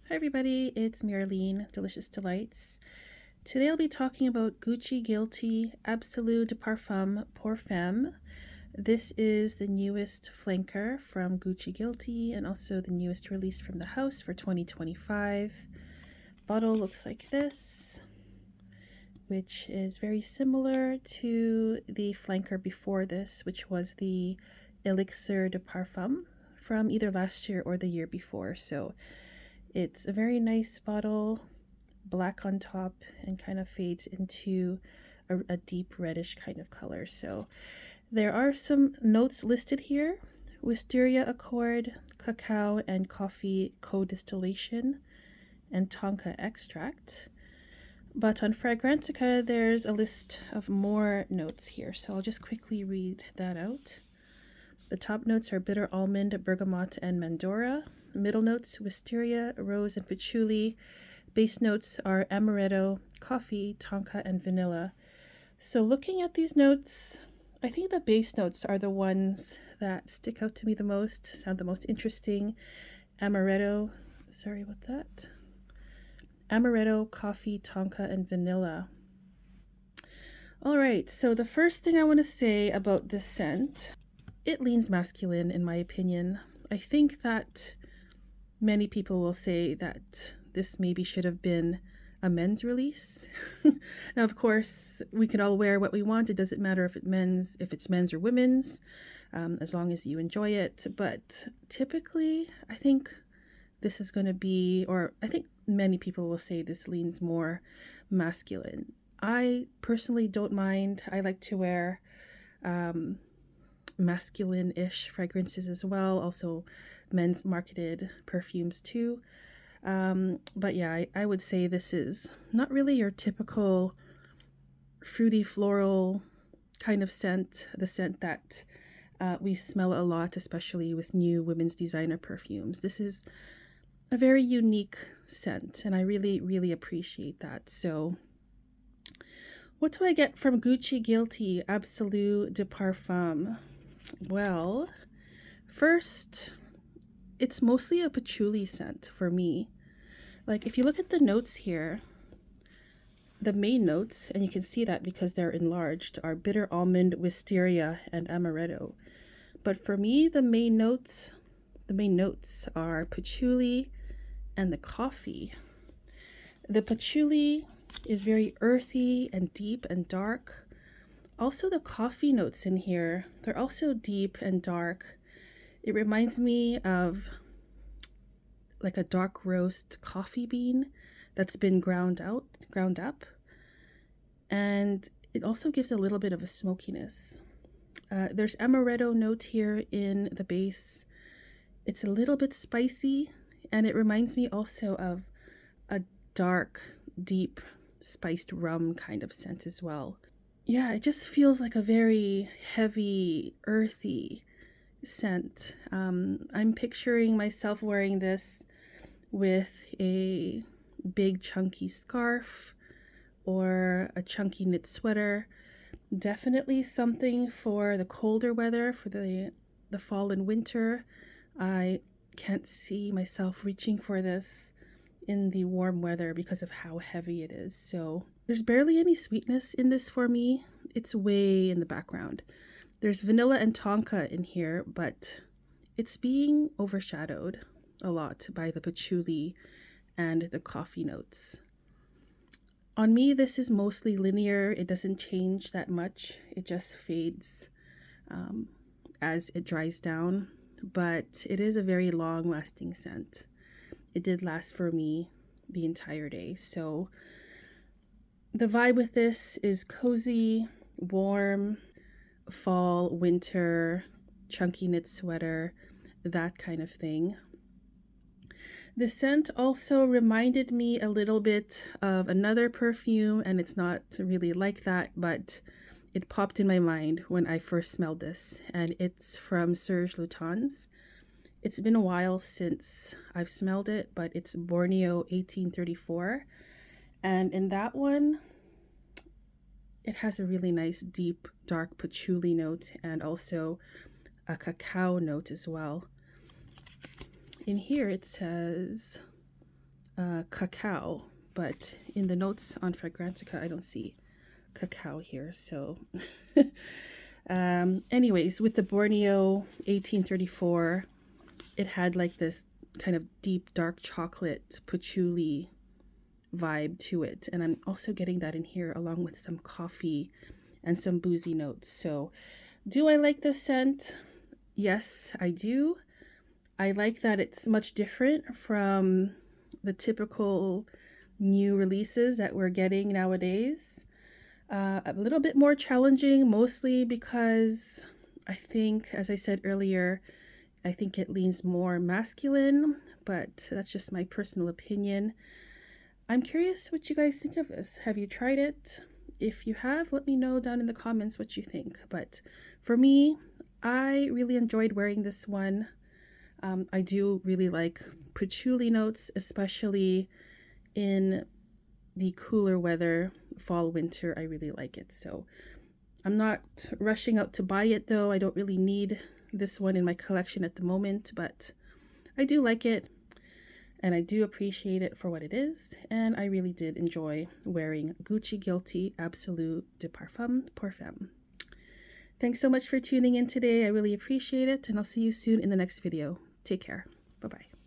Hi everybody, it's Marilene, Delicious Delights. Today I'll be talking about Gucci Guilty Absolu de Parfum pour Femme. This is the newest flanker from Gucci Guilty and also the newest release from the house for 2025. Bottle looks like this, which is very similar to the flanker before this, which was the Elixir de Parfum from either last year or the year before. So it's a very nice bottle, black on top, and kind of fades into a deep reddish kind of color. So there are some notes listed here: wisteria accord, cacao and coffee co-distillation, and tonka extract. But on Fragrantica, there's a list of more notes here, so I'll just quickly read that out. The top notes are bitter almond, bergamot, and mandora. Middle notes, wisteria, rose, and patchouli. Base notes are amaretto, coffee, tonka, and vanilla. So looking at these notes, I think the base notes are the ones that stick out to me the most, sound the most interesting. Amaretto, sorry about that. Amaretto, coffee, tonka, and vanilla. All right, so the first thing I want to say about this scent, it leans masculine in my opinion. I think that many people will say that this maybe should have been a men's release. Now, of course, we can all wear what we want. It doesn't matter if it's men's or women's, as long as you enjoy it. But typically, I think this is going to be, or I think many people will say this leans more masculine. I personally don't mind. I like to wear masculine-ish fragrances as well, also men's marketed perfumes too. But yeah, I would say this is not really your typical fruity floral kind of scent, the scent that we smell a lot, especially with new women's designer perfumes. This is a very unique scent, and I really, really appreciate that. So what do I get from Gucci Guilty Absolu de Parfum? Well, first, it's mostly a patchouli scent for me. Like, if you look at the notes here, the main notes, and you can see that because they're enlarged, are bitter almond, wisteria, and amaretto. But for me, the main notes are patchouli and the coffee. The patchouli is very earthy and deep and dark. Also, the coffee notes in here, they're also deep and dark. It reminds me of like a dark roast coffee bean that's been ground up. And it also gives a little bit of a smokiness. There's amaretto note here in the base. It's a little bit spicy, and it reminds me also of a dark, deep, spiced rum kind of scent as well. Yeah, it just feels like a very heavy, earthy scent. I'm picturing myself wearing this with a big chunky scarf or a chunky knit sweater. Definitely something for the colder weather, for the fall and winter. I can't see myself reaching for this in the warm weather because of how heavy it is. So there's barely any sweetness in this for me. It's way in the background. There's vanilla and tonka in here, but it's being overshadowed a lot by the patchouli and the coffee notes. On me, this is mostly linear. It doesn't change that much. It just fades as it dries down, but it is a very long-lasting scent. It did last for me the entire day. So the vibe with this is cozy, warm, fall, winter, chunky knit sweater, that kind of thing. The scent also reminded me a little bit of another perfume, and it's not really like that, but it popped in my mind when I first smelled this, and it's from Serge Lutens. It's been a while since I've smelled it, but it's Borneo 1834. And in that one, it has a really nice deep, dark patchouli note and also a cacao note as well. In here it says cacao, but in the notes on Fragrantica, I don't see cacao here. So anyways, with the Borneo 1834, it had like this kind of deep dark chocolate patchouli vibe to it, and I'm also getting that in here along with some coffee and some boozy notes. So do I like the scent? Yes, I do. I like that it's much different from the typical new releases that we're getting nowadays. A little bit more challenging, mostly because I think, as I said earlier, I think it leans more masculine, but that's just my personal opinion. I'm curious what you guys think of this. Have you tried it? If you have, let me know down in the comments what you think. But for me, I really enjoyed wearing this one. I do really like patchouli notes, especially in the cooler weather, fall, winter. I really like it. So I'm not rushing out to buy it though. I don't really need this one in my collection at the moment, but I do like it and I do appreciate it for what it is. And I really did enjoy wearing Gucci Guilty Absolu de Parfum pour Femme. Thanks so much for tuning in today. I really appreciate it, and I'll see you soon in the next video. Take care. Bye-bye.